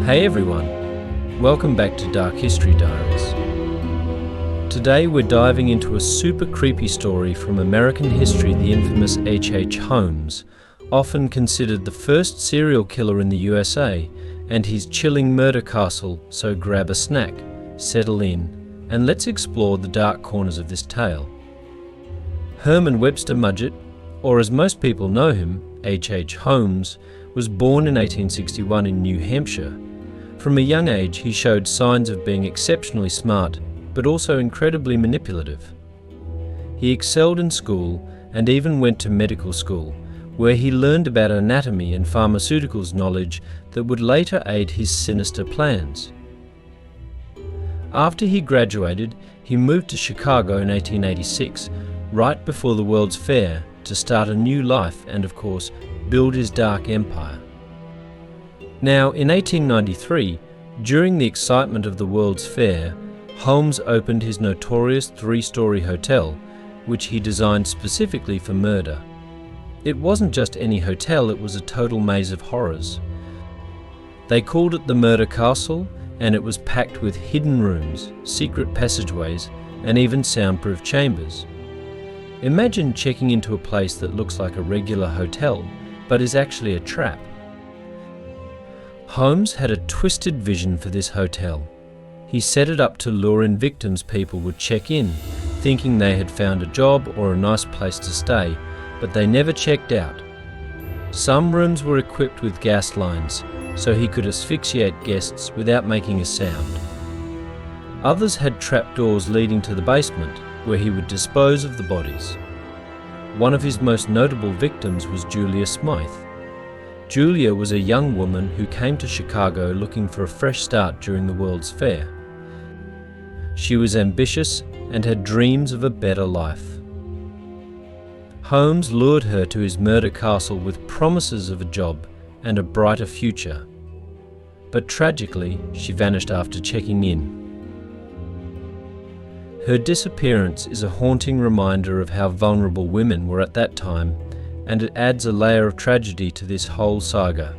Hey everyone, welcome back to Dark History Diaries. Today we're diving into a super creepy story from American history, the infamous H.H. Holmes, often considered the first serial killer in the USA, and his chilling murder castle. So grab a snack, settle in, and let's explore the dark corners of this tale. Herman Webster Mudgett, or as most people know him, H.H. Holmes, was born in 1861 in New Hampshire. From a young age, he showed signs of being exceptionally smart, but also incredibly manipulative. He excelled in school and even went to medical school, where he learned about anatomy and pharmaceuticals knowledge that would later aid his sinister plans. After he graduated, he moved to Chicago in 1886, right before the World's Fair, to start a new life and, of course, build his dark empire. Now, in 1893, during the excitement of the World's Fair, Holmes opened his notorious three-story hotel, which he designed specifically for murder. It wasn't just any hotel, it was a total maze of horrors. They called it the Murder Castle, and it was packed with hidden rooms, secret passageways, and even soundproof chambers. Imagine checking into a place that looks like a regular hotel, but is actually a trap. Holmes had a twisted vision for this hotel. He set it up to lure in victims people would check in, thinking they had found a job or a nice place to stay, but they never checked out. Some rooms were equipped with gas lines, so he could asphyxiate guests without making a sound. Others had trapdoors leading to the basement, where he would dispose of the bodies. One of his most notable victims was Julia Smythe. Julia was a young woman who came to Chicago looking for a fresh start during the World's Fair. She was ambitious and had dreams of a better life. Holmes lured her to his murder castle with promises of a job and a brighter future. But tragically, she vanished after checking in. Her disappearance is a haunting reminder of how vulnerable women were at that time, and it adds a layer of tragedy to this whole saga.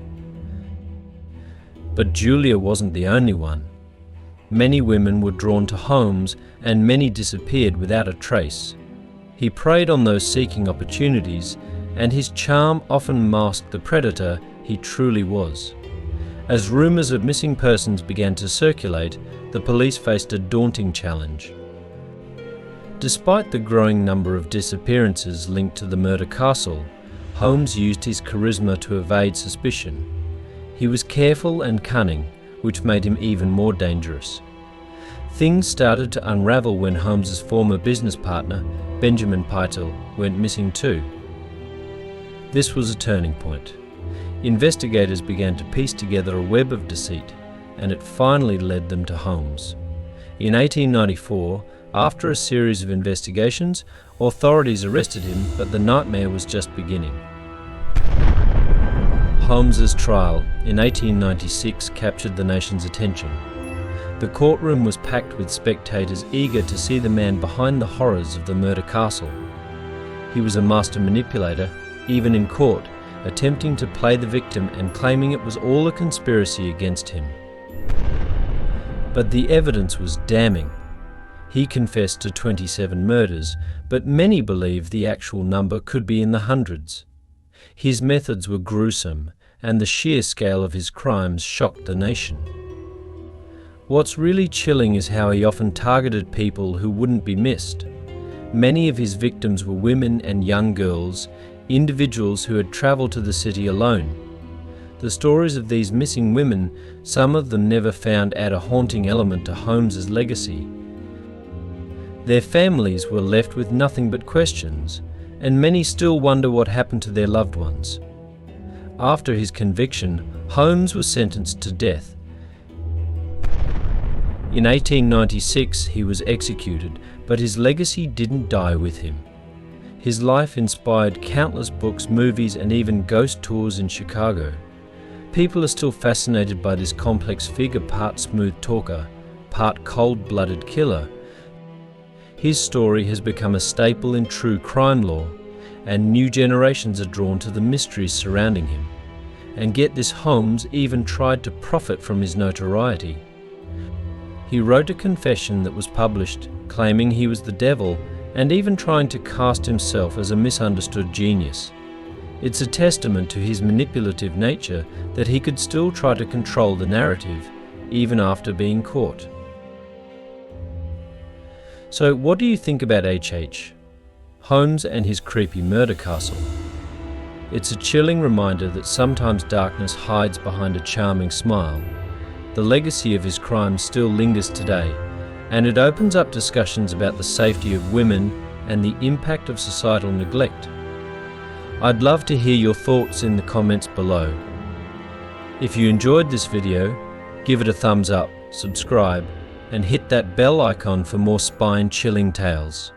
But Julia wasn't the only one. Many women were drawn to Holmes, and many disappeared without a trace. He preyed on those seeking opportunities, and his charm often masked the predator he truly was. As rumours of missing persons began to circulate, the police faced a daunting challenge. Despite the growing number of disappearances linked to the murder castle, Holmes used his charisma to evade suspicion. He was careful and cunning, which made him even more dangerous. Things started to unravel when Holmes's former business partner, Benjamin Pytel, went missing too. This was a turning point. Investigators began to piece together a web of deceit, and it finally led them to Holmes. In 1894, after a series of investigations, authorities arrested him, but the nightmare was just beginning. Holmes's trial in 1896 captured the nation's attention. The courtroom was packed with spectators eager to see the man behind the horrors of the murder castle. He was a master manipulator, even in court, attempting to play the victim and claiming it was all a conspiracy against him. But the evidence was damning. He confessed to 27 murders, but many believe the actual number could be in the hundreds. His methods were gruesome, and the sheer scale of his crimes shocked the nation. What's really chilling is how he often targeted people who wouldn't be missed. Many of his victims were women and young girls, individuals who had travelled to the city alone. The stories of these missing women, some of them never found, add a haunting element to Holmes's legacy. Their families were left with nothing but questions, and many still wonder what happened to their loved ones. After his conviction, Holmes was sentenced to death. In 1896, he was executed, but his legacy didn't die with him. His life inspired countless books, movies, and even ghost tours in Chicago. People are still fascinated by this complex figure, part smooth talker, part cold-blooded killer. His story has become a staple in true crime lore, and new generations are drawn to the mysteries surrounding him. And get this, Holmes even tried to profit from his notoriety. He wrote a confession that was published, claiming he was the devil and even trying to cast himself as a misunderstood genius. It's a testament to his manipulative nature that he could still try to control the narrative, even after being caught. So what do you think about H.H. Holmes and his creepy murder castle? It's a chilling reminder that sometimes darkness hides behind a charming smile. The legacy of his crimes still lingers today, and it opens up discussions about the safety of women and the impact of societal neglect. I'd love to hear your thoughts in the comments below. If you enjoyed this video, give it a thumbs up, subscribe, and hit that bell icon for more spine-chilling tales.